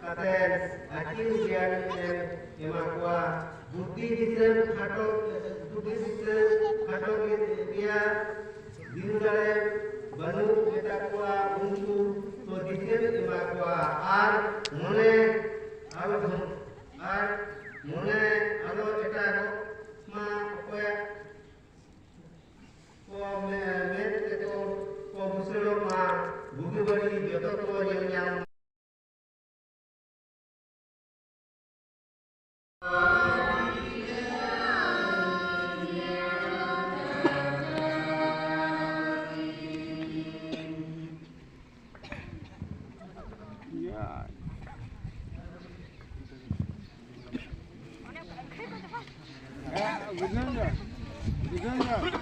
katen akin gian emakwa bukti disem khato bukti disem khato dia dinudare banu metakwa untu to disem emakwa ar mone alo ar mone alo eta ma oya ko me to ko buselo ma bugi bari joto ko yang Gidince.